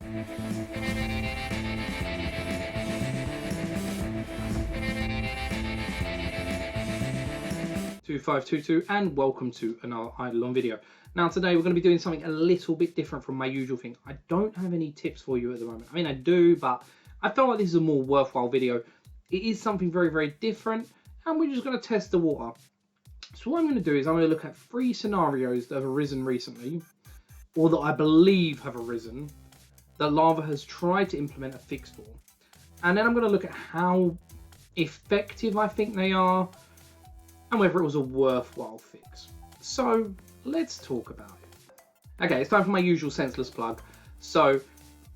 2522 and welcome to another Idleon video. Now today we're going to be doing something a little bit different from my usual thing. I don't have any tips for you at the moment. I mean, I do, but I felt like this is a more worthwhile video. It is something very, very different, and we're just going to test the water. So what I'm going to do is I'm going to look at 3 scenarios that have arisen recently, or that I believe have arisen, that Lava has tried to implement a fix for. And then I'm going to look at how effective I think they are, and whether it was a worthwhile fix. So let's talk about it. Okay, it's time for my usual senseless plug. So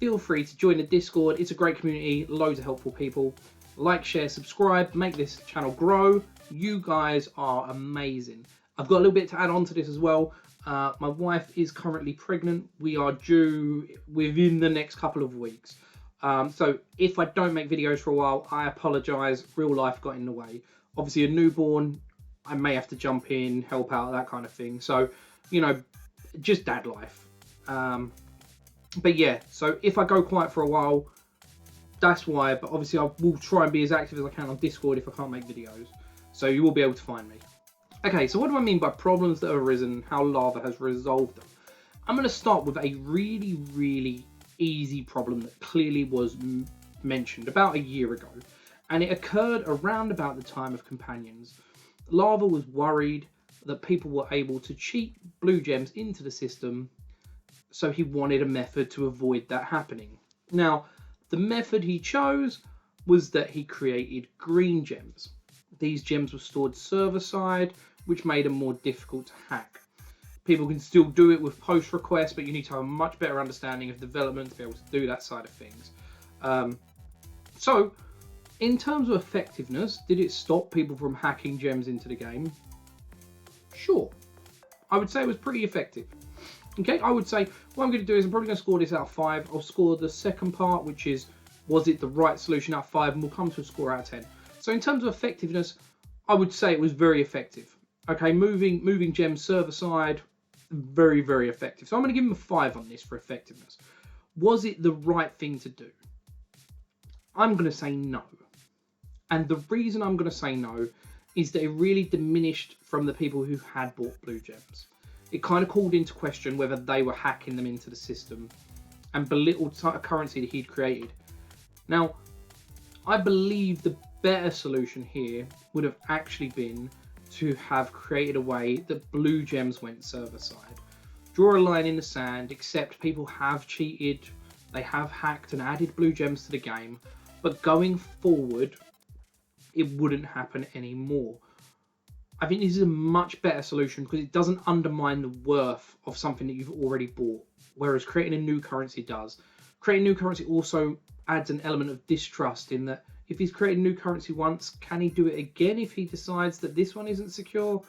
feel free to join the Discord. It's a great community, loads of helpful people. Like, share, subscribe, make this channel grow. You guys are amazing. I've got a little bit to add on to this as well. My wife is currently pregnant. We are due within the next couple of weeks. So if I don't make videos for a while, I apologise. Real life got in the way. Obviously a newborn, I may have to jump in, help out, that kind of thing. So, you know, just dad life. But yeah, so if I go quiet for a while, that's why. But obviously I will try and be as active as I can on Discord if I can't make videos. So you will be able to find me. Okay, so what do I mean by problems that have arisen, how Lava has resolved them? I'm going to start with a really, really easy problem that clearly was mentioned about a year ago. And it occurred around about the time of Companions. Lava was worried that people were able to cheat blue gems into the system, so he wanted a method to avoid that happening. Now, the method he chose was that he created green gems. These gems were stored server-side, which made them more difficult to hack. People can still do it with post requests, but you need to have a much better understanding of development to be able to do that side of things. So, in terms of effectiveness, did it stop people from hacking gems into the game? Sure. I would say it was pretty effective. Okay, I would say what I'm going to do is I'm probably going to score this out of 5. I'll score the second part, which is, was it the right solution, out of 5, and we'll come to a score out of 10. So in terms of effectiveness, I would say it was very effective. Okay, moving gems server side, very, very effective. So I'm going to give him a 5 on this for effectiveness. Was it the right thing to do? I'm going to say no. And the reason I'm going to say no is that it really diminished from the people who had bought blue gems. It kind of called into question whether they were hacking them into the system and belittled a currency that he'd created. Now, I believe the better solution here would have actually been to have created a way that blue gems went server side. Draw a line in the sand, accept people have cheated, they have hacked and added blue gems to the game, but going forward, it wouldn't happen anymore. I think this is a much better solution because it doesn't undermine the worth of something that you've already bought, whereas creating a new currency does. Creating a new currency also adds an element of distrust in that if he's created a new currency once, can he do it again if he decides that this one isn't secure?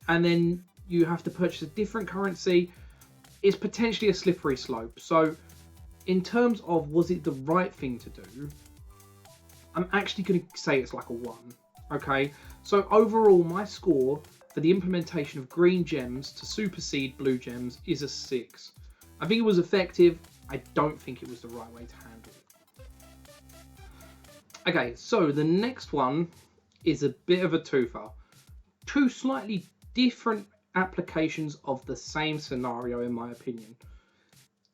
And then you have to purchase a different currency. It's potentially a slippery slope. So in terms of was it the right thing to do, I'm actually going to say it's like a 1. Okay, so overall my score for the implementation of green gems to supersede blue gems is a 6. I think it was effective. I don't think it was the right way to handle it. Okay, so the next one is a bit of a twofer. 2 slightly different applications of the same scenario in my opinion.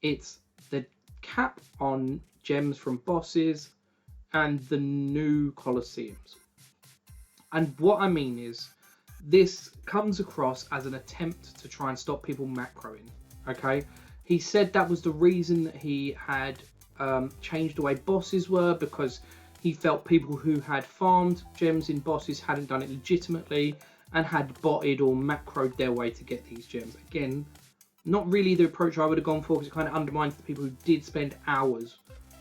It's the cap on gems from bosses and the new Colosseums. And what I mean is, this comes across as an attempt to try and stop people macroing, okay? He said that was the reason that he had changed the way bosses were, because he felt people who had farmed gems in bosses hadn't done it legitimately and had botted or macroed their way to get these gems. Again, not really the approach I would have gone for, because it kind of undermines the people who did spend hours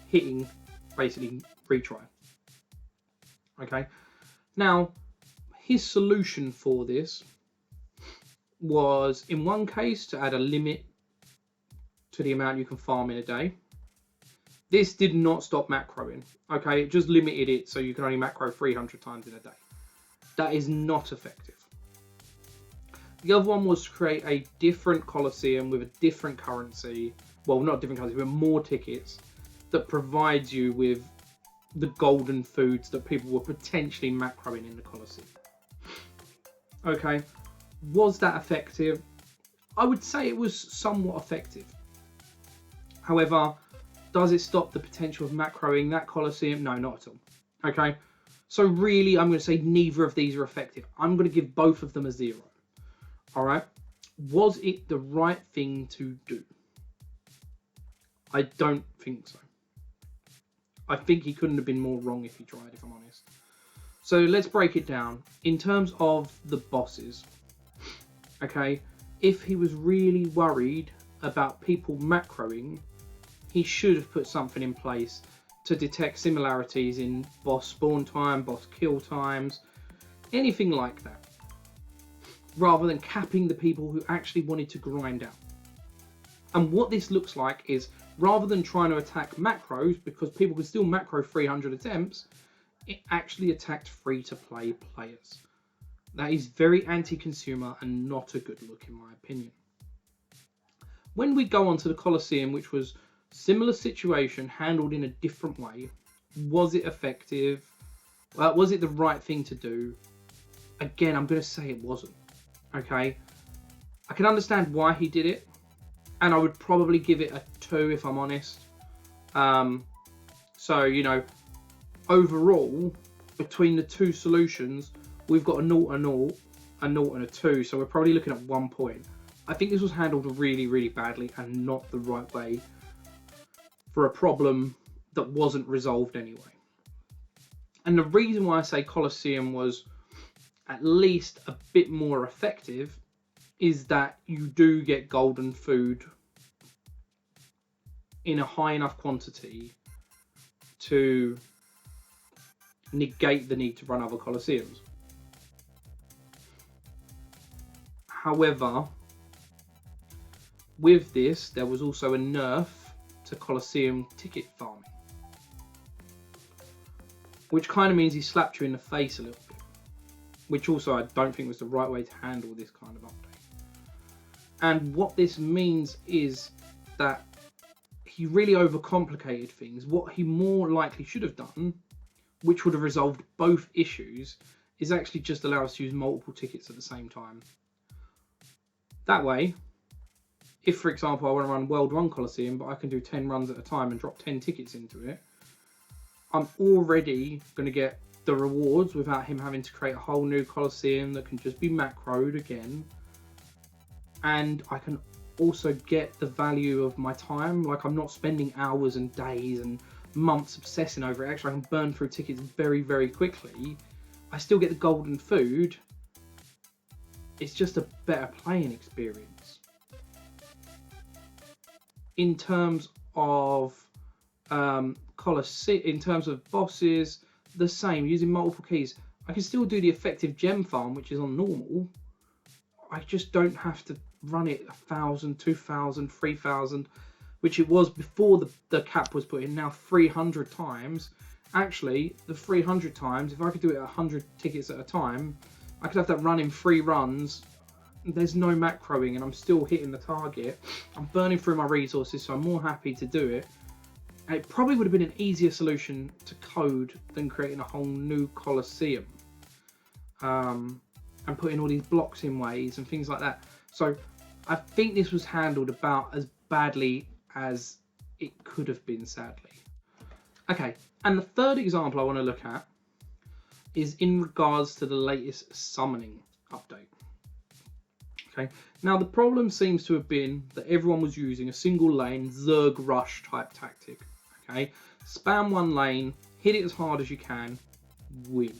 hitting, basically, retry. Okay? Now, his solution for this was, in one case, to add a limit to the amount you can farm in a day. This did not stop macroing, okay? It just limited it so you can only macro 300 times in a day. That is not effective. The other one was to create a different Colosseum with a different currency. Well, not different currency, but more tickets. that provides you with the golden foods that people were potentially macroing in the Colosseum. Okay, was that effective? I would say it was somewhat effective. However, does it stop the potential of macroing that Colosseum? No, not at all. Okay, so really I'm going to say neither of these are effective. I'm going to give both of them a 0. All right, was it the right thing to do? I don't think so. I think he couldn't have been more wrong if he tried, if I'm honest. So let's break it down. In terms of the bosses, okay, if he was really worried about people macroing, he should have put something in place to detect similarities in boss spawn time, boss kill times, anything like that, rather than capping the people who actually wanted to grind out. And what this looks like is, rather than trying to attack macros, because people can still macro 300 attempts, it actually attacked free-to-play players. That is very anti-consumer and not a good look in my opinion. When we go on to the Colosseum, which was similar situation, handled in a different way, was it effective? Was it the right thing to do? Again, I'm going to say it wasn't. Okay, I can understand why he did it, and I would probably give it a 2 if I'm honest. So, you know, overall, between the two solutions, we've got a 0, a 0, a 0 and a 2, so we're probably looking at 1 point. I think this was handled really, really badly and not the right way for a problem that wasn't resolved anyway. And the reason why I say Colosseum was at least a bit more effective is that you do get golden food in a high enough quantity to negate the need to run other Colosseums. However, with this, there was also a nerf to Colosseum ticket farming, which kind of means he slapped you in the face a little bit, which also I don't think was the right way to handle this kind of update. And what this means is that he really overcomplicated things. What he more likely should have done, which would have resolved both issues, is actually just allow us to use multiple tickets at the same time. That way, if for example I want to run World 1 Colosseum, but I can do 10 runs at a time and drop 10 tickets into it, I'm already going to get the rewards without him having to create a whole new Colosseum that can just be macroed again. And I can also get the value of my time. Like, I'm not spending hours and days and months obsessing over it. Actually, I can burn through tickets very, very quickly. I still get the golden food. It's just a better playing experience. In terms of Colosseum, in terms of bosses, the same, using multiple keys. I can still do the effective gem farm, which is on normal. I just don't have to run it 1,000, 2,000, 3,000, which it was before the cap was put in, now 300 times. Actually, the 300 times, if I could do it 100 tickets at a time, I could have that run in 3 runs. There's no macroing and I'm still hitting the target. I'm burning through my resources, so I'm more happy to do it. And it probably would have been an easier solution to code than creating a whole new Colosseum. And putting all these blocks in ways and things like that. So I think this was handled about as badly as it could have been, sadly. Okay, and the third example I want to look at is in regards to the latest summoning update. Okay, now the problem seems to have been that everyone was using a single lane Zerg rush type tactic. Okay, spam one lane, hit it as hard as you can, win.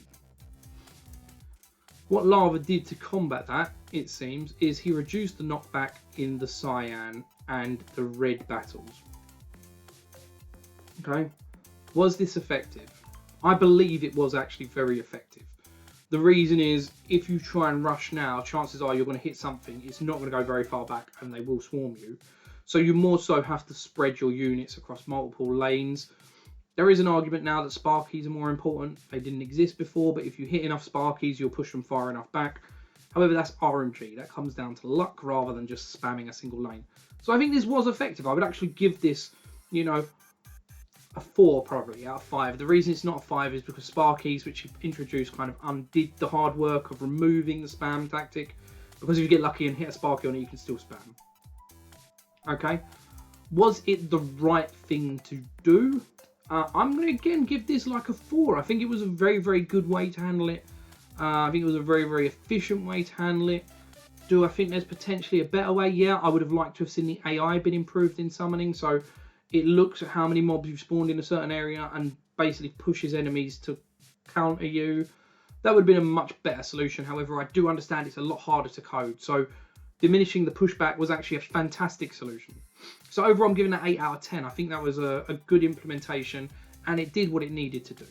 What Lava did to combat that, it seems, is he reduced the knockback in the cyan and the red battles. Okay, was this effective? I believe it was actually very effective. The reason is, if you try and rush now, chances are you're going to hit something. It's not going to go very far back and they will swarm you. So you more so have to spread your units across multiple lanes. There is an argument now that Sparkies are more important. They didn't exist before, but if you hit enough Sparkies, you'll push them far enough back. However, that's RNG. That comes down to luck rather than just spamming a single lane. So I think this was effective. I would actually give this, you know, a 4 probably out of 5. The reason it's not a 5 is because Sparkies, which he introduced, kind of undid the hard work of removing the spam tactic. Because if you get lucky and hit a Sparky on it, you can still spam. Okay, was it the right thing to do? I'm going to again give this like a 4. I think it was a very, very good way to handle it. I think it was a very, very efficient way to handle it. Do I think there's potentially a better way? Yeah, I would have liked to have seen the AI been improved in summoning. So it looks at how many mobs you've spawned in a certain area and basically pushes enemies to counter you. That would have been a much better solution. However, I do understand it's a lot harder to code. So diminishing the pushback was actually a fantastic solution. So overall, I'm giving that 8 out of 10. I think that was a good implementation and it did what it needed to do.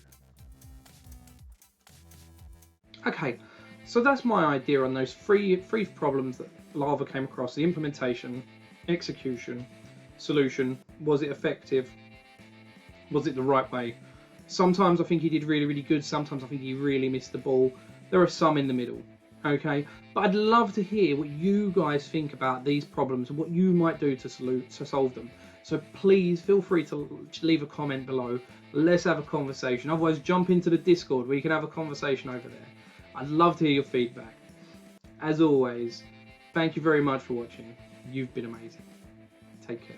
Okay, so that's my idea on those three problems that Lava came across: the implementation, execution, solution. Was it effective? Was it the right way? Sometimes I think he did really, really good. Sometimes I think he really missed the ball. There are some in the middle, okay? But I'd love to hear what you guys think about these problems and what you might do to solve them. So please feel free to leave a comment below. Let's have a conversation. Otherwise, jump into the Discord where you can have a conversation over there. I'd love to hear your feedback. As always, thank you very much for watching. You've been amazing. Take care.